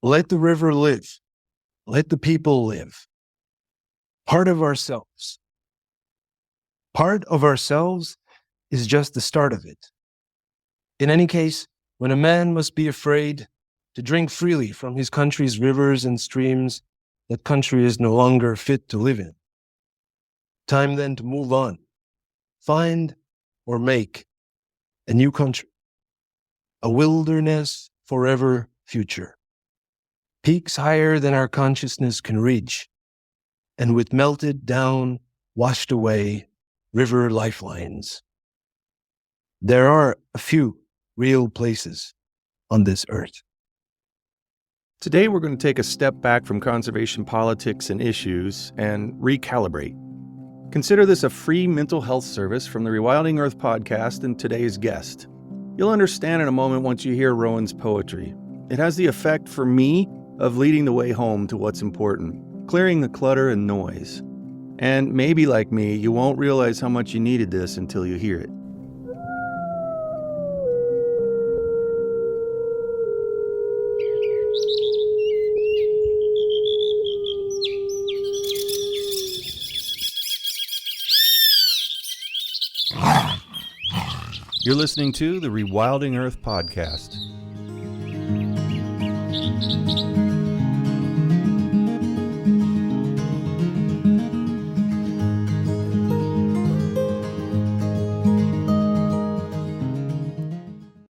Let the river live. Let the people live. Part of ourselves. Part of ourselves is just the start of it. In any case, when a man must be afraid to drink freely from his country's rivers and streams, that country is no longer fit to live in. Time then to move on, find or make a new country, a wilderness forever future. Peaks higher than our consciousness can reach, and with melted down, washed away river lifelines. There are a few real places on this earth. Today, we're going to take a step back from conservation politics and issues and recalibrate. Consider this a free mental health service from the Rewilding Earth podcast and today's guest. You'll understand in a moment once you hear Rowan's poetry. It has the effect for me of leading the way home to what's important, clearing the clutter and noise. And maybe like me, you won't realize how much you needed this until you hear it. You're listening to the Rewilding Earth podcast.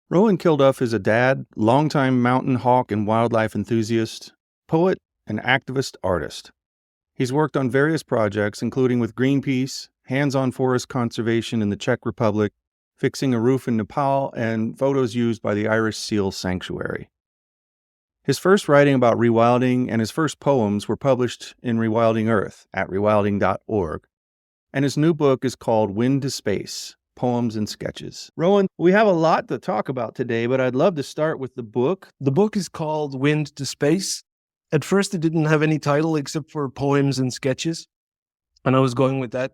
Rowan Kilduff is a dad, longtime mountain hawk and wildlife enthusiast, poet, and activist artist. He's worked on various projects, including with Greenpeace, hands-on forest conservation in the Czech Republic, fixing a roof in Nepal, and photos used by the Irish Seal Sanctuary. His first writing about rewilding and his first poems were published in Rewilding Earth at rewilding.org, and his new book is called Wind to Space, Poems and Sketches. Rowan, we have a lot to talk about today, but I'd love to start with the book. The book is called Wind to Space. At first, it didn't have any title except for Poems and Sketches, and I was going with that.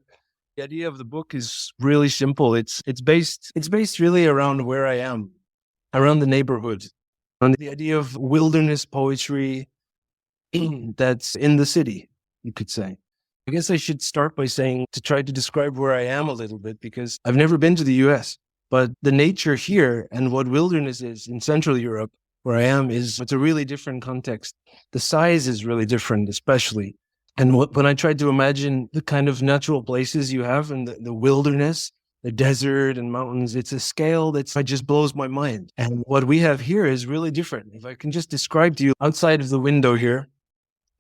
The idea of the book is really simple. It's based really around where I am, around the neighborhood, on the idea of wilderness poetry that's in the city, you could say. I guess I should start by saying to try to describe where I am a little bit, because I've never been to the US, but the nature here and what wilderness is in Central Europe, where I am, it's a really different context. The size is really different, especially. And when I tried to imagine the kind of natural places you have in the wilderness, the desert and mountains, it's a scale that just blows my mind. And what we have here is really different. If I can just describe to you outside of the window here,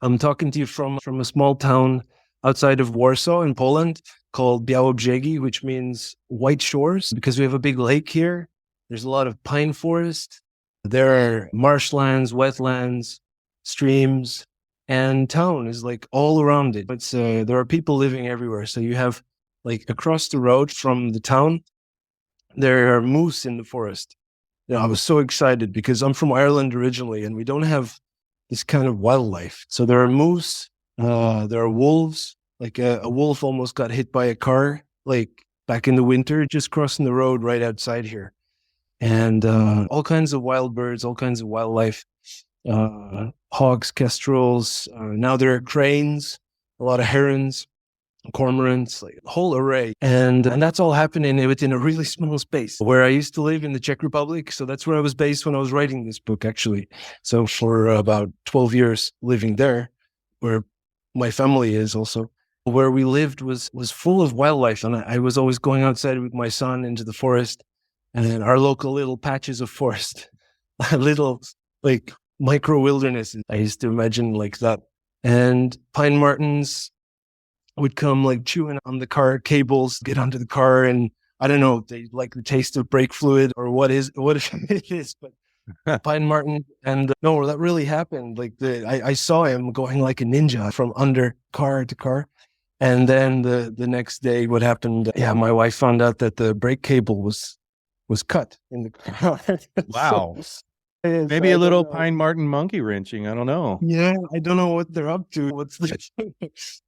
I'm talking to you from a small town outside of Warsaw in Poland called Białobrzegi, which means white shores, because we have a big lake here. There's a lot of pine forest. There are marshlands, wetlands, streams. And town is like all around it. But there are people living everywhere. So you have like across the road from the town, there are moose in the forest. I was so excited because I'm from Ireland originally and we don't have this kind of wildlife. So there are moose, there are wolves, like a wolf almost got hit by a car, like back in the winter, just crossing the road right outside here. And all kinds of wild birds, all kinds of wildlife. Hogs, kestrels, now there are cranes, a lot of herons, cormorants, like a whole array. And that's all happening within a really small space where I used to live in the Czech Republic. So that's where I was based when I was writing this book, actually. So for about 12 years living there, where my family is also, where we lived was full of wildlife. And I was always going outside with my son into the forest and our local little patches of forest, little like micro wilderness. I used to imagine like that. And pine martens would come like chewing on the car cables, get onto the car. And I don't know, they like the taste of brake fluid or what it is, but pine marten. And no, that really happened. Like I saw him going like a ninja from under car to car. And then the next day what happened? Yeah, my wife found out that the brake cable was cut in the car. Wow. So, maybe a little pine marten monkey wrenching. I don't know. Yeah, I don't know what they're up to.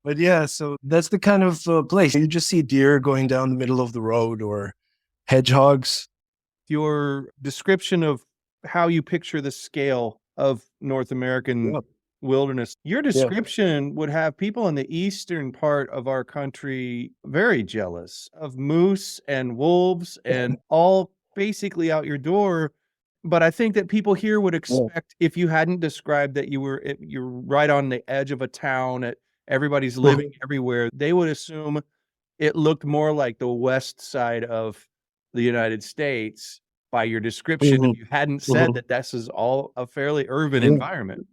But yeah, so that's the kind of place. You just see deer going down the middle of the road or hedgehogs. Your description of how you picture the scale of North American Yep. wilderness. Your Yeah. description would have people in the eastern part of our country very jealous of moose and wolves and all basically out your door. But I think that people here would expect, if you hadn't described that you're right on the edge of a town, everybody's living everywhere, they would assume it looked more like the west side of the United States by your description. Mhm. If you hadn't said Mhm. that this is all a fairly urban Yeah. environment.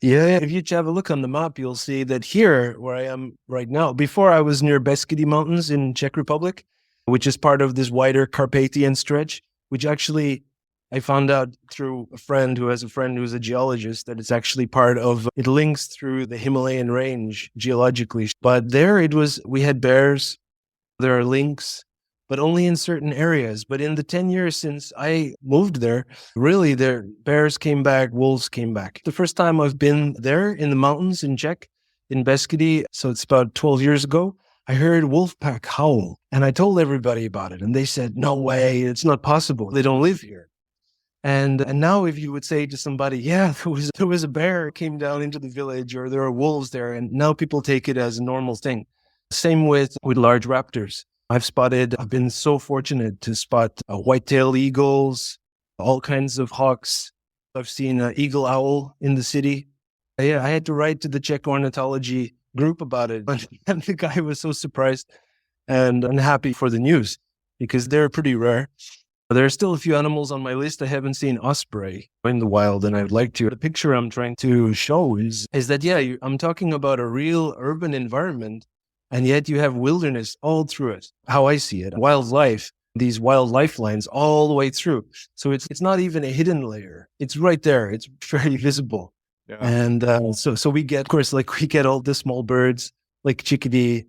Yeah, if you have a look on the map, you'll see that here, where I am right now, before I was near Beskidi Mountains in Czech Republic, which is part of this wider Carpathian stretch, which actually I found out through a friend who has a friend who's a geologist that it's actually part of, it links through the Himalayan range geologically. But there we had bears, there are lynx, but only in certain areas. But in the 10 years since I moved there, really, there bears came back, wolves came back. The first time I've been there in the mountains in Czech, in Beskidi, so it's about 12 years ago, I heard wolf pack howl, and I told everybody about it, and they said, "No way, it's not possible. They don't live here." And now, if you would say to somebody, "Yeah, there was a bear came down into the village, or there are wolves there," and now people take it as a normal thing. Same with large raptors. I've been so fortunate to spot white-tailed eagles, all kinds of hawks. I've seen an eagle owl in the city. Yeah, I had to write to the Czech ornithology group about it. And the guy was so surprised and unhappy for the news because they're pretty rare. There are still a few animals on my list. I haven't seen osprey in the wild, and I'd like to. The picture I'm trying to show is that, yeah, I'm talking about a real urban environment, and yet you have wilderness all through it. How I see it, wildlife, these wild lifelines all the way through. So it's not even a hidden layer. It's right there. It's very visible. Yeah. And so we get, of course, we get all the small birds, like chickadee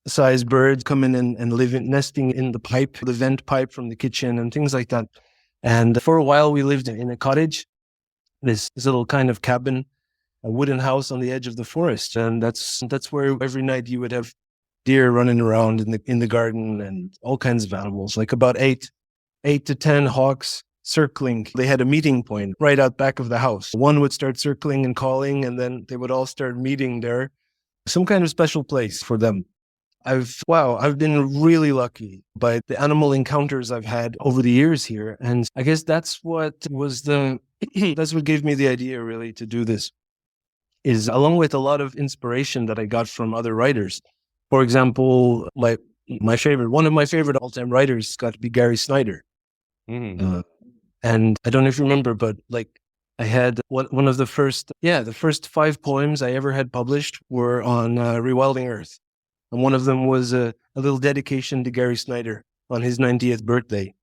size birds coming in and living, nesting in the vent pipe from the kitchen and things like that. And for a while we lived in a cottage, this little kind of cabin, a wooden house on the edge of the forest. And that's where every night you would have deer running around in the garden and all kinds of animals, like about eight to 10 hawks circling. They had a meeting point right out back of the house. One would start circling and calling, and then they would all start meeting there. Some kind of special place for them. I've been really lucky by the animal encounters I've had over the years here. And I guess that's what that's what gave me the idea really to do this, is along with a lot of inspiration that I got from other writers. For example, one of my favorite all-time writers has got to be Gary Snyder. Mm. And I don't know if you remember, but I had one of the first 5 poems I ever had published were on Rewilding Earth. And one of them was a little dedication to Gary Snyder on his 90th birthday.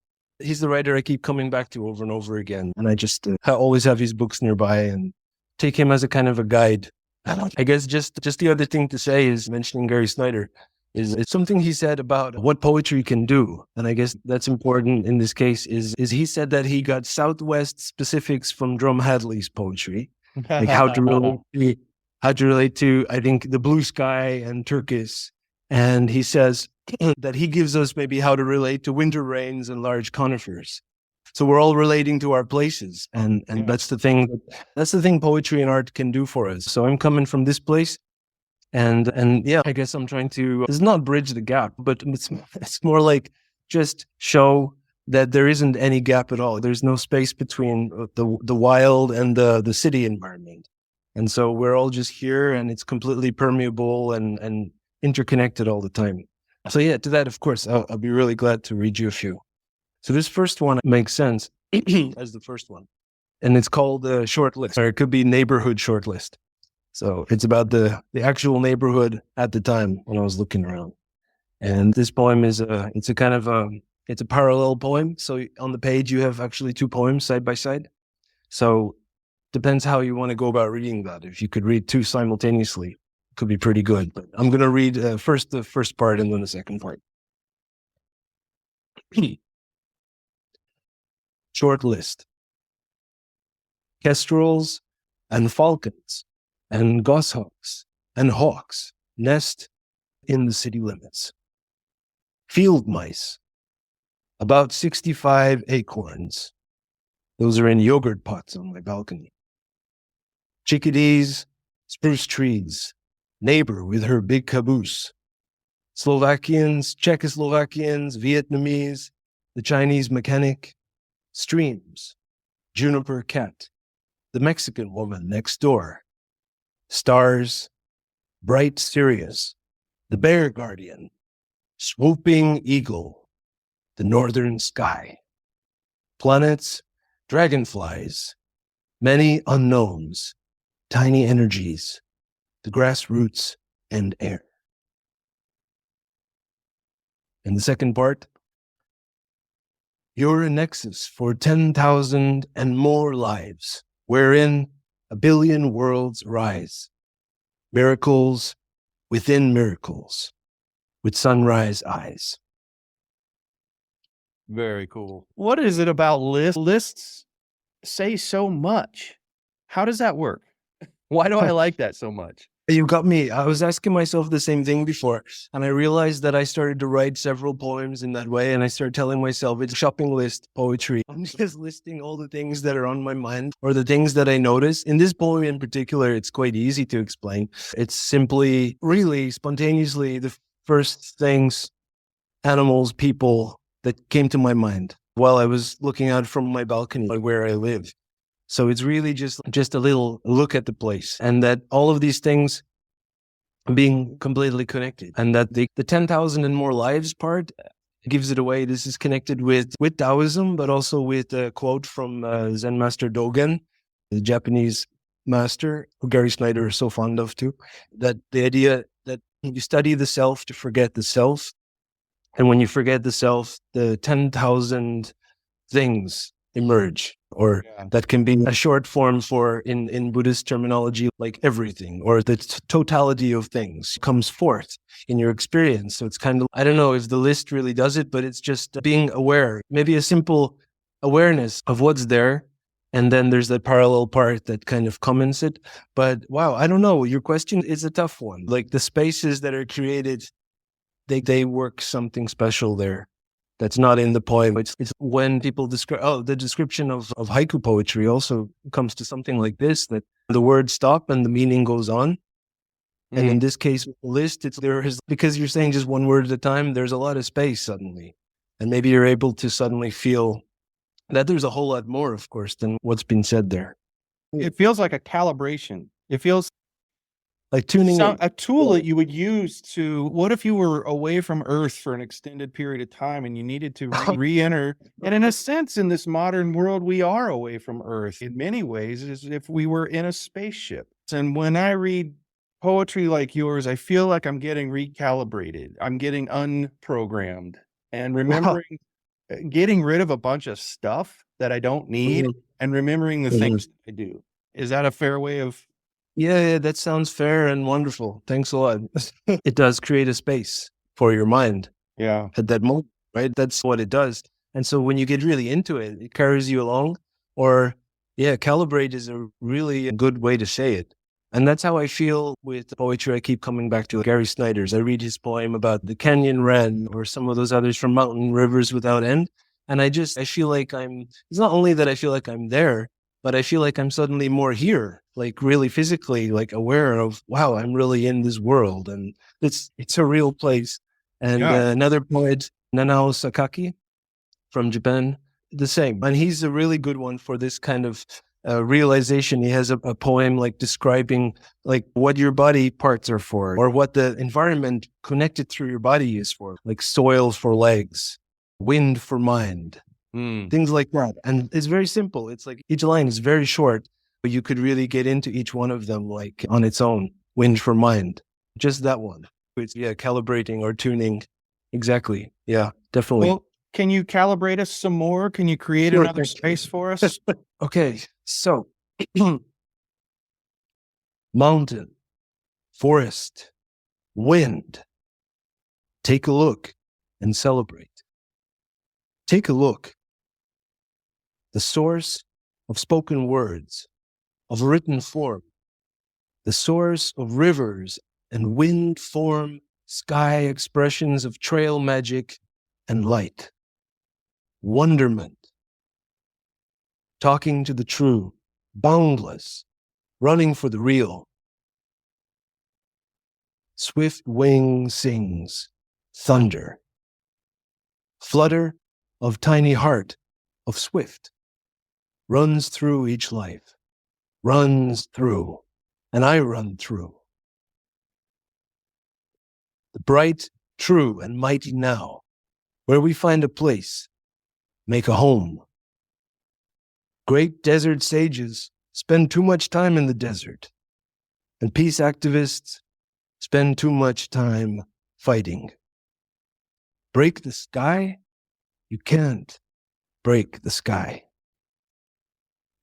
He's the writer I keep coming back to over and over again. And I just I always have his books nearby and take him as a kind of a guide. I guess just the other thing to say is, mentioning Gary Snyder, is something he said about what poetry can do. And I guess that's important in this case is he said that he got Southwest specifics from Drum Hadley's poetry, like how to relate to, I think, the blue sky and turquoise. And he says that he gives us maybe how to relate to winter rains and large conifers. So we're all relating to our places. And Yeah. that's the thing poetry and art can do for us. So I'm coming from this place. And yeah, I guess I'm trying to, it's not bridge the gap, but it's more like just show that there isn't any gap at all. There's no space between the wild and the city environment. And so we're all just here, and it's completely permeable and interconnected all the time. So yeah, to that, of course, I'll be really glad to read you a few. So this first one makes sense as the first one. And it's called the short list, or it could be neighborhood short list. So it's about the actual neighborhood at the time when I was looking around. And this poem is it's a parallel poem. So on the page, you have actually 2 poems side by side. So depends how you want to go about reading that. If you could read 2 simultaneously, it could be pretty good. But I'm going to read first the first part and then the second part. Short list. Kestrels and falcons and goshawks and hawks nest in the city limits. Field mice, about 65 acorns. Those are in yogurt pots on my balcony. chickadees, spruce trees, neighbor with her big caboose, Slovakians, Czechoslovakians, Vietnamese, the Chinese mechanic, streams, juniper cat, the Mexican woman next door, stars, bright Sirius, the bear guardian, swooping eagle, the northern sky, planets, dragonflies, many unknowns, tiny energies, the grassroots and air. In the second part, you're a nexus for 10,000 and more lives, wherein a billion worlds rise. Miracles within miracles, with sunrise eyes. Very cool. What is it about lists? Lists say so much. How does that work? Why do I like that so much? You got me. I was asking myself the same thing before, and I realized that I started to write several poems in that way, and I started telling myself it's shopping list poetry. I'm just listing all the things that are on my mind or the things that I notice. In this poem in particular, it's quite easy to explain. It's simply, really, spontaneously, the first things, animals, people that came to my mind while I was looking out from my balcony where I live. So it's really just a little look at the place, and that all of these things being completely connected, and that the 10,000 and more lives part gives it away. This is connected with Taoism, but also with a quote from Zen Master Dogen, the Japanese master, who Gary Snyder is so fond of too, that the idea that you study the self to forget the self. And when you forget the self, the 10,000 things emerge, or that can be a short form for, in Buddhist terminology, like everything, or the totality of things comes forth in your experience. So it's kind of, I don't know if the list really does it, but it's just being aware, maybe a simple awareness of what's there. And then there's that parallel part that kind of comments it. But wow, I don't know. Your question is a tough one. Like the spaces that are created, they work something special there. That's not in the poem. It's when people describe, the description of haiku poetry also comes to something like this, that the words stop and the meaning goes on. Mm-hmm. And in this case, with the list, because you're saying just one word at a time, there's a lot of space suddenly. And maybe you're able to suddenly feel that there's a whole lot more, of course, than what's been said there. It feels like a calibration. It feels like tuning in. A tool that you would use to, what if you were away from Earth for an extended period of time and you needed to re-enter? And in a sense, in this modern world, we are away from Earth in many ways, as if we were in a spaceship. And when I read poetry like yours, I feel like I'm getting recalibrated. I'm getting unprogrammed and remembering, getting rid of a bunch of stuff that I don't need and remembering the things that I do. Is that a fair way of... Yeah, that sounds fair and wonderful. Thanks a lot. It does create a space for your mind. Yeah. At that moment, right? That's what it does. And so when you get really into it, it carries you along. Or, calibrate is a really good way to say it. And that's how I feel with poetry. I keep coming back to Gary Snyder's. I read his poem about the canyon wren or some of those others from Mountain Rivers Without End. And I feel like it's not only that I feel like I'm there, but I feel like I'm suddenly more here, like really physically, like aware of, wow, I'm really in this world. And it's a real place. And another poet, Nanao Sakaki from Japan, the same. And he's a really good one for this kind of realization. He has a poem like describing like what your body parts are for, or what the environment connected through your body is for, like soil for legs, wind for mind. Things like that. And it's very simple. It's like each line is very short, but you could really get into each one of them like on its own. Wind for mind. Just that one. It's calibrating or tuning. Exactly. Yeah, definitely. Well, can you calibrate us some more? Can you create another space for us? Okay. So mountain, forest, wind. Take a look and celebrate. Take a look. The source of spoken words, of written form, the source of rivers and wind form, sky expressions of trail magic and light. Wonderment. Talking to the true, boundless, running for the real. Swift wing sings, thunder. Flutter of tiny heart of swift runs through each life, runs through, and I run through. The bright, true, and mighty now, where we find a place, make a home. Great desert sages spend too much time in the desert, and peace activists spend too much time fighting. Break the sky? You can't break the sky.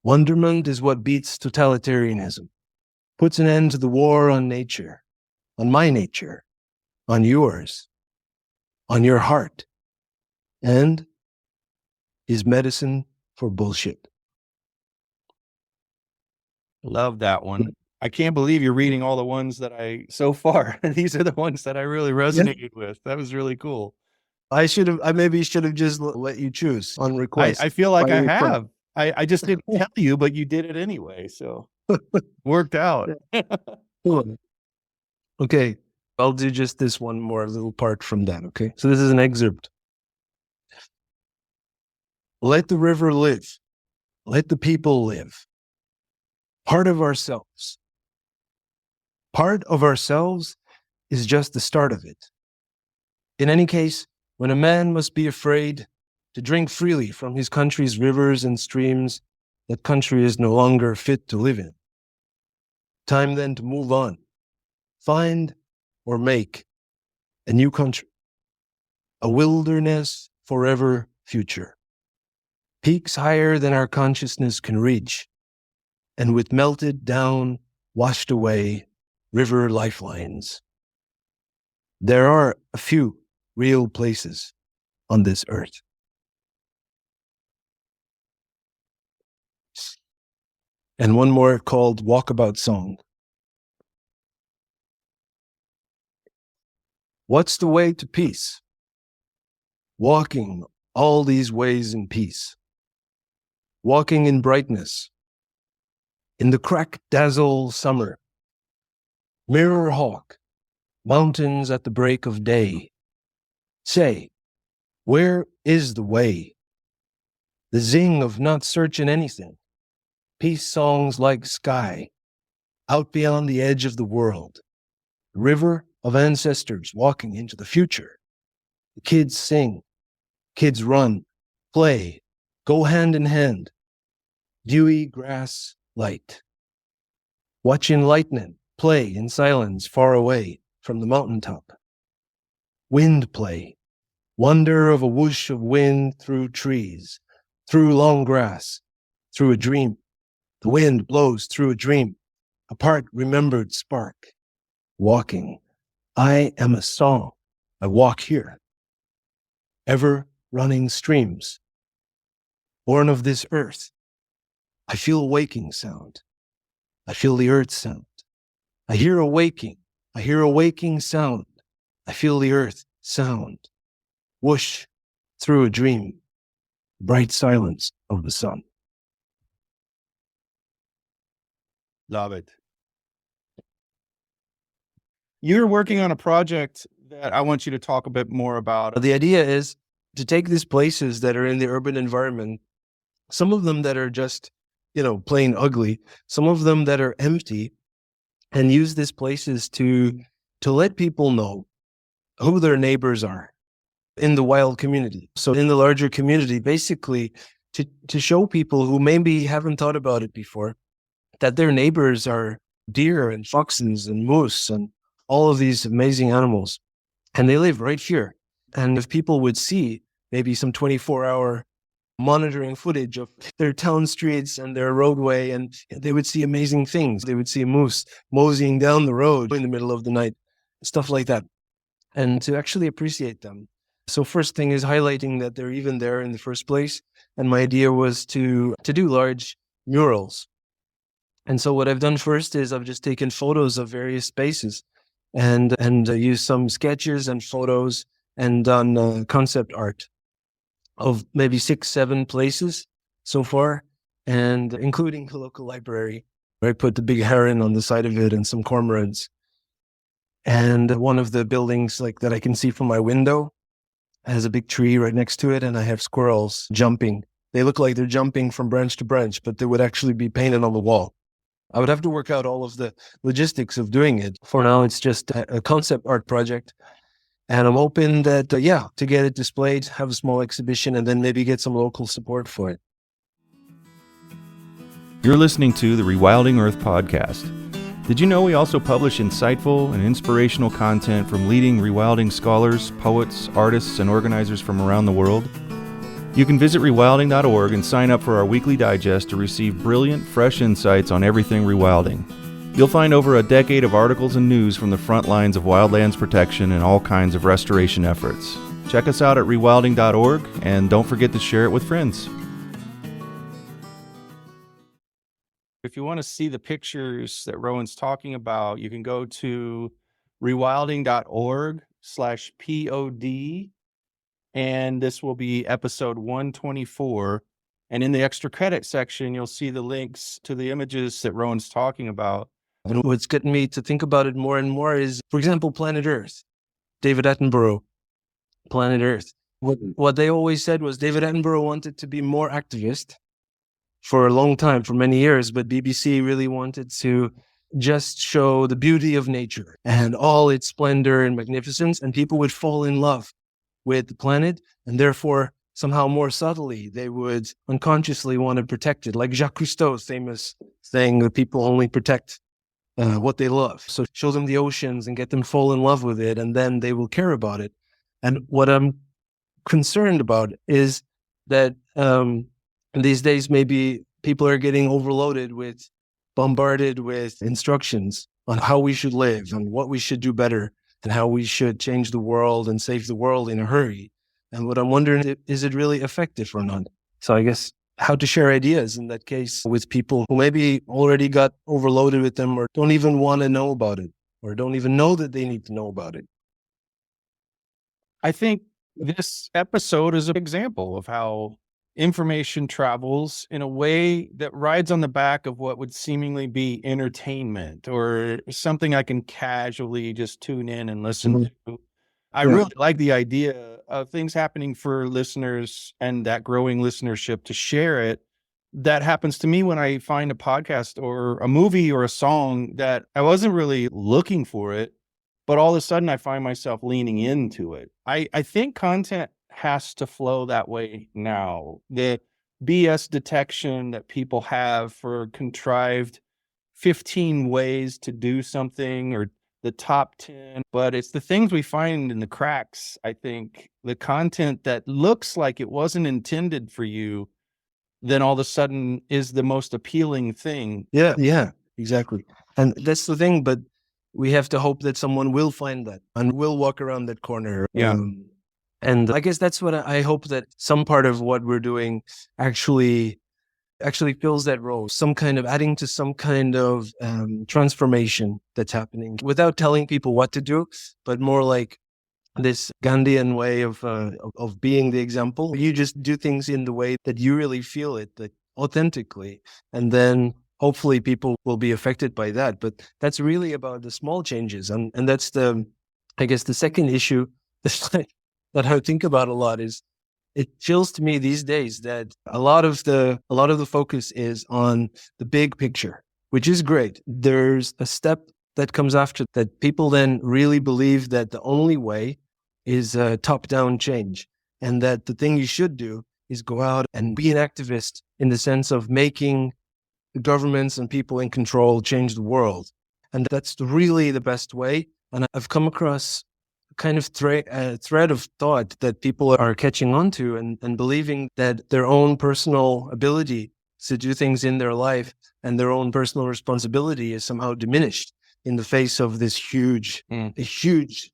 Wonderment is what beats totalitarianism, puts an end to the war on nature, on my nature, on yours, on your heart, and is medicine for bullshit. Love that one. I can't believe you're reading all the ones that so far. These are the ones that I really resonated with. That was really cool. I maybe should have just let you choose on request. I feel like By I request. have. I just didn't tell you, but you did it anyway. So worked out. Cool. Okay, I'll do just this one more little part from that, okay? So this is an excerpt. Let the river live. Let the people live. Part of ourselves. Part of ourselves is just the start of it. In any case, when a man must be afraid to drink freely from his country's rivers and streams, that country is no longer fit to live in. Time then to move on. Find or make a new country, a wilderness forever future. Peaks higher than our consciousness can reach, and with melted down, washed away river lifelines. There are a few real places on this earth. And one more called Walkabout Song. What's the way to peace? Walking all these ways in peace. Walking in brightness. In the crack dazzle summer. Mirror hawk, mountains at the break of day. Say, where is the way? The zing of not searching anything. Peace songs like sky, out beyond the edge of the world. The river of ancestors walking into the future. The kids sing, kids run, play, go hand in hand. Dewy grass light. Watching lightning play in silence far away from the mountaintop. Wind play, wonder of a whoosh of wind through trees, through long grass, through a dream. The wind blows through a dream, a part remembered spark. Walking, I am a song, I walk here. Ever running streams, born of this earth. I feel a waking sound. I feel the earth sound. I hear a waking sound. I feel the earth sound. Whoosh through a dream, bright silence of the sun. Love it. You're working on a project that I want you to talk a bit more about. The idea is to take these places that are in the urban environment, some of them that are just, plain ugly, some of them that are empty, and use these places to let people know who their neighbors are in the wild community. So in the larger community, basically to show people who maybe haven't thought about it before, that their neighbors are deer and foxes and moose and all of these amazing animals. And they live right here. And if people would see maybe some 24-hour monitoring footage of their town streets and their roadway, and they would see amazing things. They would see a moose moseying down the road in the middle of the night, stuff like that. And to actually appreciate them. So first thing is highlighting that they're even there in the first place. And my idea was to do large murals. And so what I've done first is I've just taken photos of various spaces and used some sketches and photos and done concept art of maybe 6-7 places so far, and including the local library I put the big heron on the side of it and some cormorants. And one of the buildings like that I can see from my window has a big tree right next to it, and I have squirrels jumping. They look like they're jumping from branch to branch, but they would actually be painted on the wall. I would have to work out all of the logistics of doing it. For now, it's just a concept art project. And I'm hoping that, to get it displayed, have a small exhibition, and then maybe get some local support for it. You're listening to the Rewilding Earth podcast. Did you know we also publish insightful and inspirational content from leading rewilding scholars, poets, artists, and organizers from around the world? You can visit rewilding.org and sign up for our weekly digest to receive brilliant, fresh insights on everything rewilding. You'll find over a decade of articles and news from the front lines of wildlands protection and all kinds of restoration efforts. Check us out at rewilding.org, and don't forget to share it with friends. If you want to see the pictures that Rowan's talking about, you can go to rewilding.org/pod, and this will be episode 124. And in the extra credit section, you'll see the links to the images that Rowan's talking about. And what's getting me to think about it more and more is, for example, Planet Earth. David Attenborough, Planet Earth. What they always said was David Attenborough wanted to be more activist for a long time, for many years, but BBC really wanted to just show the beauty of nature and all its splendor and magnificence, and people would fall in love with the planet, and therefore, somehow more subtly, they would unconsciously want to protect it, like Jacques Cousteau's famous saying that people only protect what they love. So show them the oceans and get them fall in love with it, and then they will care about it. And what I'm concerned about is that these days, maybe people are getting bombarded with instructions on how we should live and what we should do better and how we should change the world and save the world in a hurry. And what I'm wondering is it really effective or not? So I guess how to share ideas in that case with people who maybe already got overloaded with them or don't even want to know about it or don't even know that they need to know about it. I think this episode is an example of how information travels in a way that rides on the back of what would seemingly be entertainment or something I can casually just tune in and listen to. I really like the idea of things happening for listeners and that growing listenership to share it. That happens to me when I find a podcast or a movie or a song that I wasn't really looking for it, but all of a sudden I find myself leaning into it. I think content has to flow that way now. The BS detection that people have for contrived 15 ways to do something or the top 10, but it's the things we find in the cracks. I think the content that looks like it wasn't intended for you, then all of a sudden is the most appealing thing. Yeah, exactly. And that's the thing, but we have to hope that someone will find that and will walk around that corner. Yeah. And I guess that's what I hope, that some part of what we're doing actually fills that role, some kind of adding to some kind of transformation that's happening without telling people what to do, but more like this Gandhian way of being the example. You just do things in the way that you really feel it, that authentically, and then hopefully people will be affected by that. But that's really about the small changes, and that's the second issue that I think about a lot is, it feels to me these days that a lot of the focus is on the big picture, which is great. There's a step that comes after that. People then really believe that the only way is top-down change, and that the thing you should do is go out and be an activist in the sense of making the governments and people in control change the world. And that's really the best way. And I've come across kind of thread of thought that people are catching on to and believing that their own personal ability to do things in their life and their own personal responsibility is somehow diminished in the face of this huge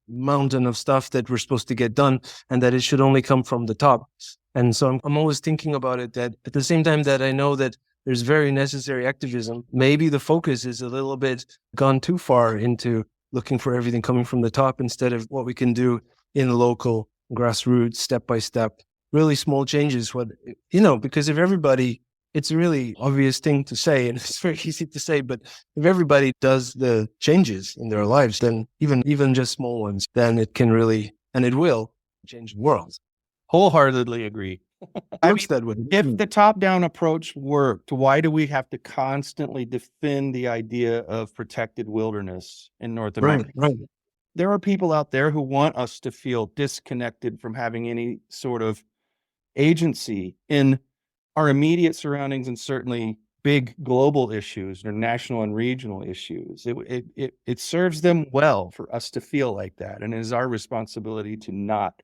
mountain of stuff that we're supposed to get done, and that it should only come from the top. And so I'm always thinking about it, that at the same time that I know that there's very necessary activism, maybe the focus is a little bit gone too far into looking for everything coming from the top instead of what we can do in the local grassroots, step by step, really small changes. Because if everybody it's a really obvious thing to say, and it's very easy to say, but if everybody does the changes in their lives, then even just small ones, then it can really, and it will, change the world. Wholeheartedly agree. Looks that way. If the top-down approach worked, why do we have to constantly defend the idea of protected wilderness in North America? Right. There are people out there who want us to feel disconnected from having any sort of agency in our immediate surroundings, and certainly big global issues or national and regional issues. It serves them well for us to feel like that, and it is our responsibility to not,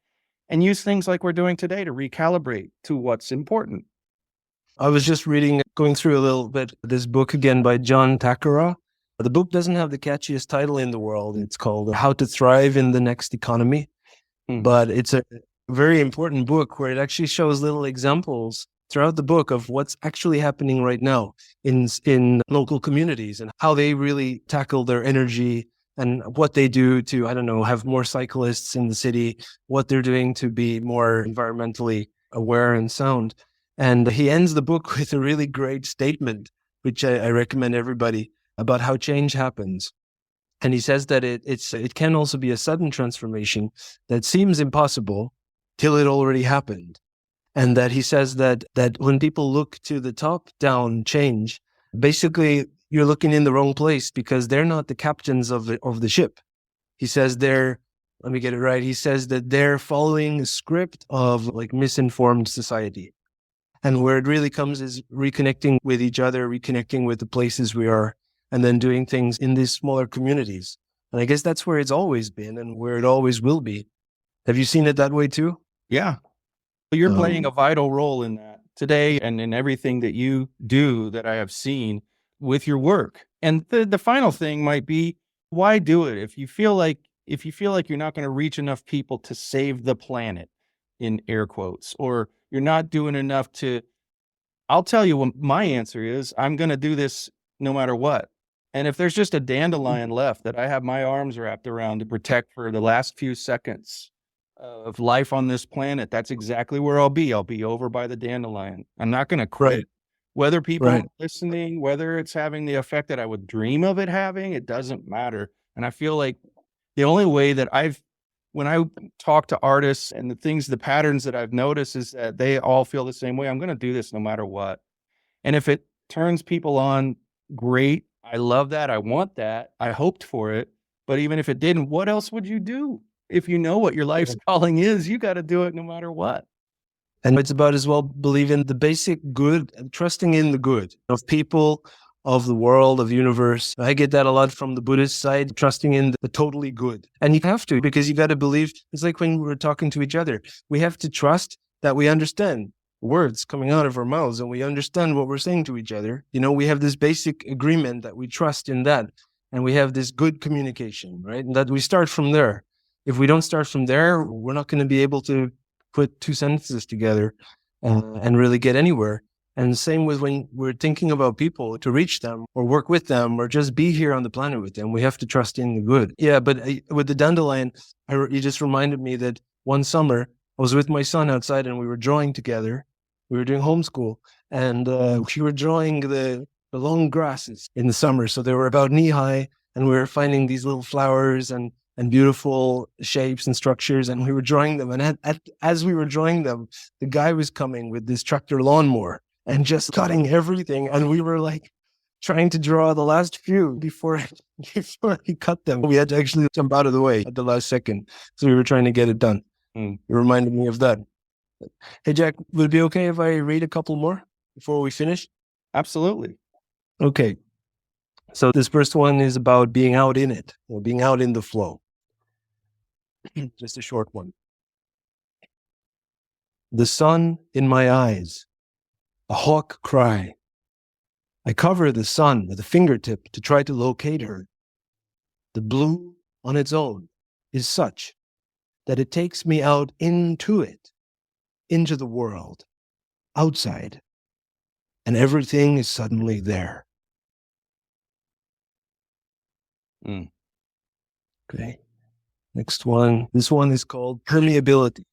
and use things like we're doing today to recalibrate to what's important. I was just going through a little bit this book again by John Takara. The book doesn't have the catchiest title in the world. It's called How to Thrive in the Next Economy. But it's a very important book where it actually shows little examples throughout the book of what's actually happening right now in local communities and how they really tackle their energy and what they do to, I don't know, have more cyclists in the city, what they're doing to be more environmentally aware and sound. And he ends the book with a really great statement, which I recommend everybody, about how change happens. And he says that it can also be a sudden transformation that seems impossible till it already happened. And that he says that when people look to the top-down change, basically you're looking in the wrong place because they're not the captains of the ship. He says let me get it right. He says that they're following a script of like misinformed society. And where it really comes is reconnecting with each other, reconnecting with the places we are, and then doing things in these smaller communities. And I guess that's where it's always been and where it always will be. Have you seen it that way too? Yeah. You're playing a vital role in that today and in everything that you do that I have seen with your work. And the final thing might be, why do it? If you feel like you're not going to reach enough people to save the planet, in air quotes, or you're not doing enough I'll tell you what my answer is. I'm going to do this no matter what. And if there's just a dandelion left that I have my arms wrapped around to protect for the last few seconds of life on this planet, that's exactly where I'll be. I'll be over by the dandelion. I'm not going to quit. Right. Whether people Right. are listening, whether it's having the effect that I would dream of it having, it doesn't matter. And I feel like the only way that when I talk to artists and the patterns that I've noticed is that they all feel the same way. I'm going to do this no matter what. And if it turns people on, great. I love that. I want that. I hoped for it. But even if it didn't, what else would you do? If you know what your life's calling is, you got to do it no matter what. And it's about as well believing the basic good and trusting in the good of people, of the world, of the universe. I get that a lot from the Buddhist side, trusting in the totally good. And you have to, because you got to believe, it's like when we're talking to each other, we have to trust that we understand words coming out of our mouths and we understand what we're saying to each other. You know, we have this basic agreement that we trust in that. And we have this good communication, right? And that we start from there. If we don't start from there, we're not going to be able to put two sentences together and really get anywhere. And same with when we're thinking about people, to reach them or work with them or just be here on the planet with them, we have to trust in the good. Yeah, but with the dandelion, you just reminded me that one summer I was with my son outside and we were drawing together. We were doing homeschool and we were drawing the long grasses in the summer. So they were about knee high and we were finding these little flowers and beautiful shapes and structures, and we were drawing them. And as we were drawing them, the guy was coming with this tractor lawnmower and just cutting everything. And we were like trying to draw the last few before he cut them. We had to actually jump out of the way at the last second. So we were trying to get it done. It reminded me of that. Hey, Jack, would it be okay if I read a couple more before we finish? Absolutely. Okay. So this first one is about being out in it, or being out in the flow. Just a short one. The sun in my eyes, a hawk cry. I cover the sun with a fingertip to try to locate her. The blue on its own is such that it takes me out into it, into the world, outside, and everything is suddenly there. Okay. Next one. This one is called permeability.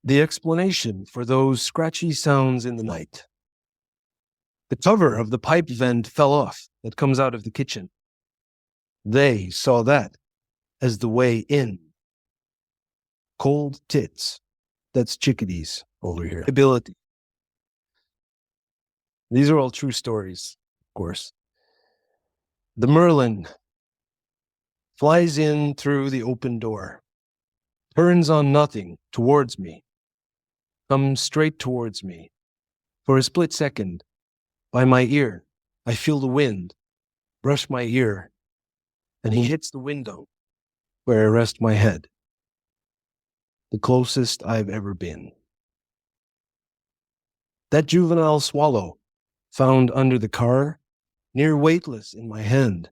the explanation for those scratchy sounds in the night. The cover of the pipe vent fell off that comes out of the kitchen. They saw that as the way in. Cold tits. That's chickadees over here. Ability. These are all true stories, of course. The Merlin flies in through the open door, turns on nothing towards me, comes straight towards me. For a split second, by my ear, I feel the wind brush my ear, and he hits the window where I rest my head. The closest I've ever been. That juvenile swallow found under the car, near weightless in my hand.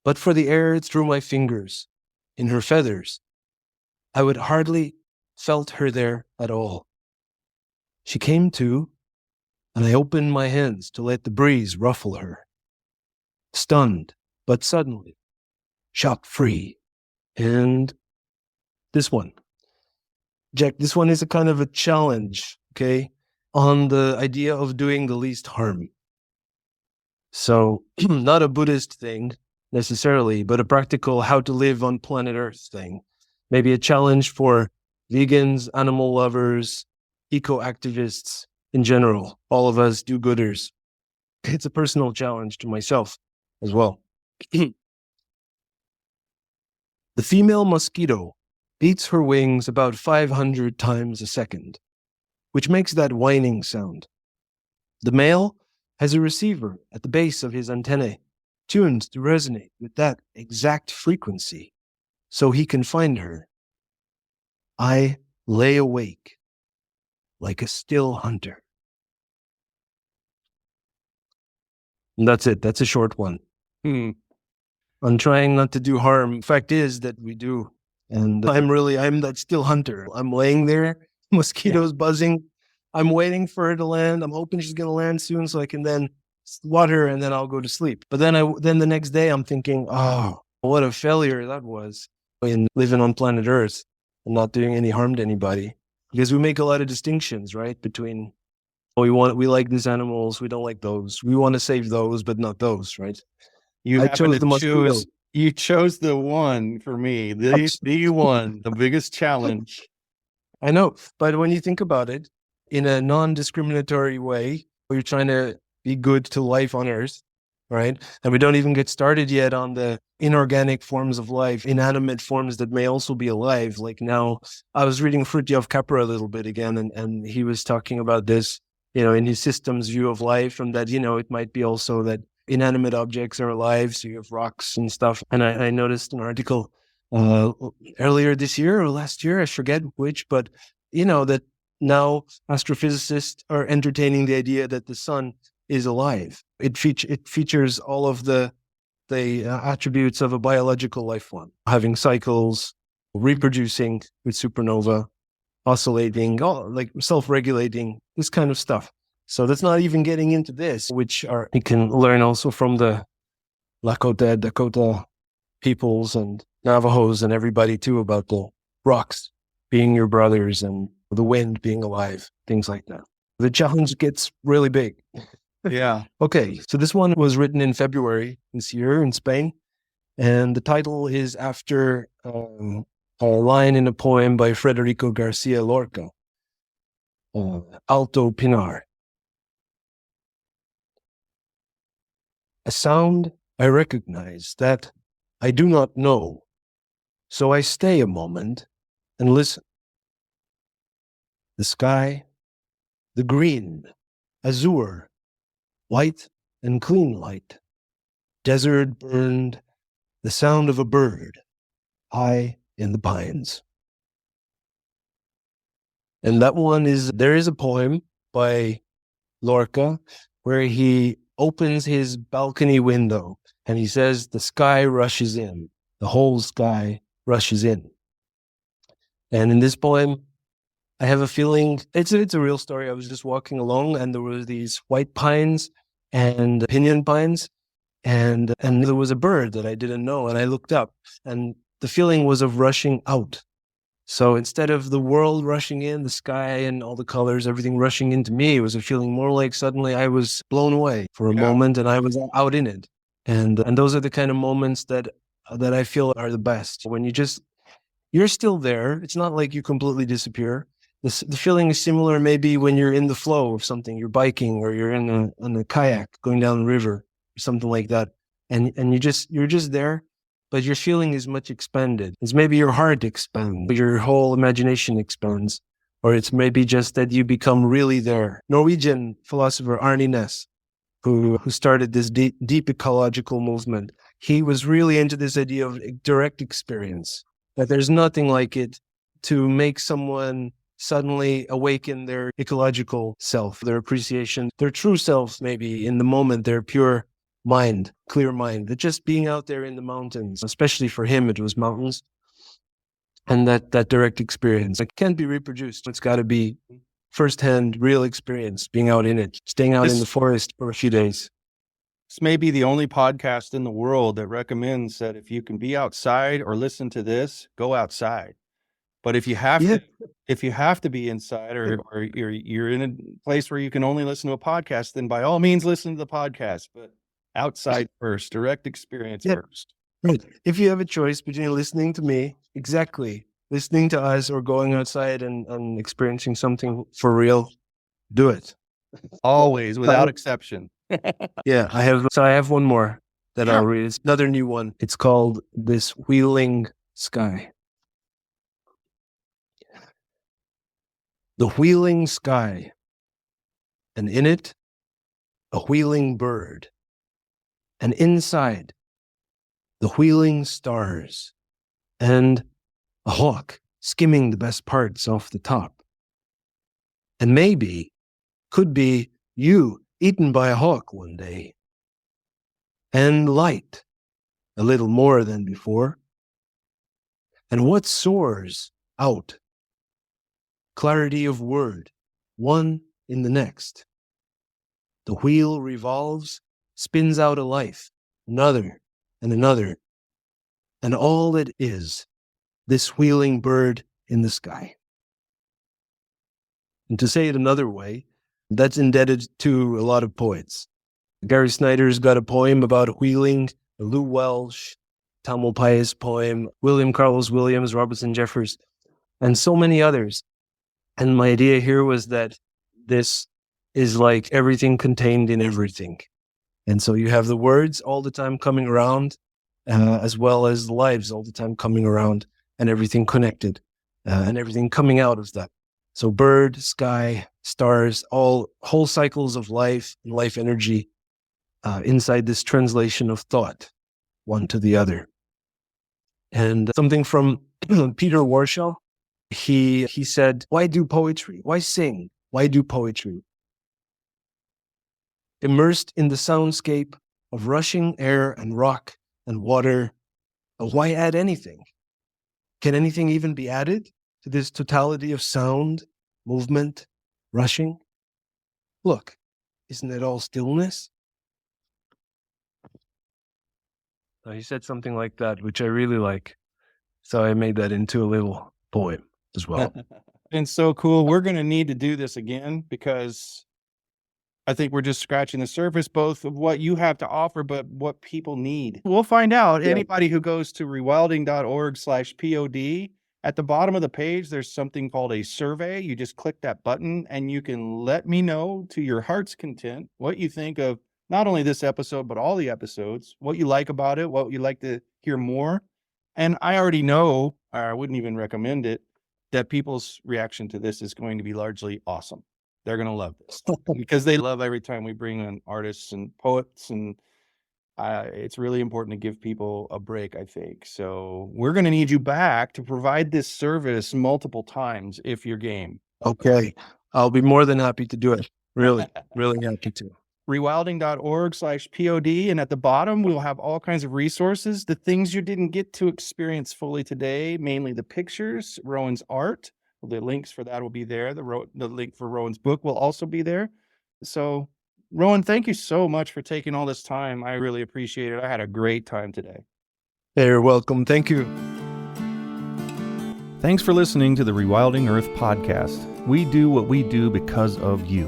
But for the air through my fingers, in her feathers, I would hardly felt her there at all. She came to, and I opened my hands to let the breeze ruffle her. Stunned, but suddenly, shot free. And this one. Jack, this one is a kind of a challenge, okay, on the idea of doing the least harm. So, not a Buddhist thing necessarily, but a practical how to live on planet Earth thing. Maybe a challenge for vegans, animal lovers, eco-activists in general, all of us do-gooders. It's a personal challenge to myself as well. The female mosquito beats her wings about 500 times a second, which makes that whining sound. The male has a receiver at the base of his antennae, tuned to resonate with that exact frequency, so he can find her. I lay awake like a still hunter. And that's it. That's a short one. I'm trying not to do harm. Fact is that we do. And I'm that still hunter. I'm laying there, mosquitoes buzzing. I'm waiting for her to land. I'm hoping she's going to land soon so I can then swat her and then I'll go to sleep. But then the next day I'm thinking, oh, what a failure that was in living on planet Earth and not doing any harm to anybody. Because we make a lot of distinctions, right? Between, we like these animals, we don't like those. We want to save those, but not those, right? You chose the one for me, the one, the biggest challenge. I know, but when you think about it in a non-discriminatory way, where you're trying to be good to life on Earth, right? And we don't even get started yet on the inorganic forms of life, inanimate forms that may also be alive. Like now, I was reading Fritjof Capra a little bit again, and he was talking about this, in his systems view of life, and that, it might be also that inanimate objects are alive, so you have rocks and stuff. And I noticed an article earlier this year or last year, I forget which, but that now astrophysicists are entertaining the idea that the sun is alive. It features all of the attributes of a biological life form, having cycles, reproducing with supernova, oscillating, like self-regulating, this kind of stuff. So that's not even getting into this, which you can learn also from the Lakota, Dakota peoples and Navajos and everybody too, about the rocks being your brothers and the wind being alive, things like that. The challenge gets really big. Yeah. Okay, so this one was written in February this year in Spain, and the title is after a line in a poem by Federico Garcia Lorca, Alto Pinar. A sound I recognize that I do not know, so I stay a moment and listen. The sky, the green, azure, white and clean light, desert burned, the sound of a bird high in the pines. And that one there is a poem by Lorca where he opens his balcony window and he says, the sky rushes in, the whole sky rushes in. And in this poem, I have a feeling, it's a real story. I was just walking along and there were these white pines and pinyon pines and there was a bird that I didn't know and I looked up and the feeling was of rushing out So instead of the world rushing in, the sky and all the colors, everything rushing into me, it was a feeling more like suddenly I was blown away for a moment and I was out in it. And those are the kind of moments that I feel are the best. When you're still there. It's not like you completely disappear. The feeling is similar maybe when you're in the flow of something, you're biking or you're in a kayak going down the river or something like that. And you're just there, but your feeling is much expanded. It's maybe your heart expands, your whole imagination expands, or it's maybe just that you become really there. Norwegian philosopher Arne Næss, who started this deep ecological movement, he was really into this idea of direct experience, that there's nothing like it to make someone suddenly awaken their ecological self, their appreciation, their true self, maybe in the moment, their pure mind, clear mind, that just being out there in the mountains, especially for him, it was mountains, and that direct experience, it can't be reproduced. It's got to be firsthand, real experience, being out in it, staying out in the forest for a few days. This may be the only podcast in the world that recommends that if you can be outside or listen to this, go outside. But if you have to be inside or you're in a place where you can only listen to a podcast, then by all means listen to the podcast. But outside first, direct experience first. Right. If you have a choice between listening to me, listening to us, or going outside and experiencing something for real, do it. Always, without exception. Yeah, I have one more that I'll read. It's another new one. It's called This Wheeling Sky. The wheeling sky, and in it, a wheeling bird, and inside, the wheeling stars, and a hawk skimming the best parts off the top. And maybe, could be you eaten by a hawk one day. And light, a little more than before. And what soars out? Clarity of word, one in the next. The wheel revolves, spins out a life, another and another. And all that is, this wheeling bird in the sky. And to say it another way, that's indebted to a lot of poets. Gary Snyder's got a poem about wheeling, Lou Welsh, Tamal Pius poem, William Carlos Williams, Robertson Jeffers, and so many others. And my idea here was that this is like everything contained in everything. And so you have the words all the time coming around, as well as the lives all the time coming around, and everything connected, and everything coming out of that. So bird, sky, stars, whole cycles of life and life energy inside this translation of thought, one to the other. And something from Peter Warshaw, he said, why do poetry? Why sing? Why do poetry? Immersed in the soundscape of rushing air and rock and water, why add anything? Can anything even be added to this totality of sound, movement, rushing? Look, isn't it all stillness? He said something like that, which I really like. So I made that into a little poem as well. And so cool. We're going to need to do this again because I think we're just scratching the surface, both of what you have to offer, but what people need. We'll find out. Yeah. Anybody who goes to rewilding.org/pod, at the bottom of the page, there's something called a survey. You just click that button and you can let me know to your heart's content what you think of not only this episode, but all the episodes, what you like about it, what you'd like to hear more. And I already know, or I wouldn't even recommend it, that people's reaction to this is going to be largely awesome. They're going to love this because they love every time we bring in artists and poets, and it's really important to give people a break, I think. So we're going to need you back to provide this service multiple times if you're game. Okay. I'll be more than happy to do it. Really, really happy to. Rewilding.org/pod. And at the bottom, we'll have all kinds of resources, the things you didn't get to experience fully today, mainly the pictures, Rowan's art. The links for that will be there. The link for Rowan's book will also be there. So, Rowan, thank you so much for taking all this time. I really appreciate it. I had a great time today. You're welcome. Thank you. Thanks for listening to the Rewilding Earth podcast. We do what we do because of you.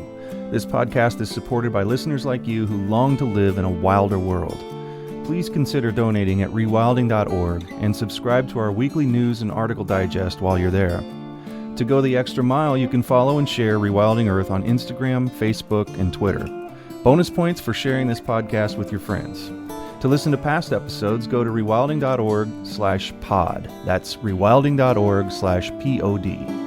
This podcast is supported by listeners like you who long to live in a wilder world. Please consider donating at rewilding.org and subscribe to our weekly news and article digest while you're there. To go the extra mile, you can follow and share Rewilding Earth on Instagram, Facebook, and Twitter. Bonus points for sharing this podcast with your friends. To listen to past episodes, go to rewilding.org/pod. That's rewilding.org/pod.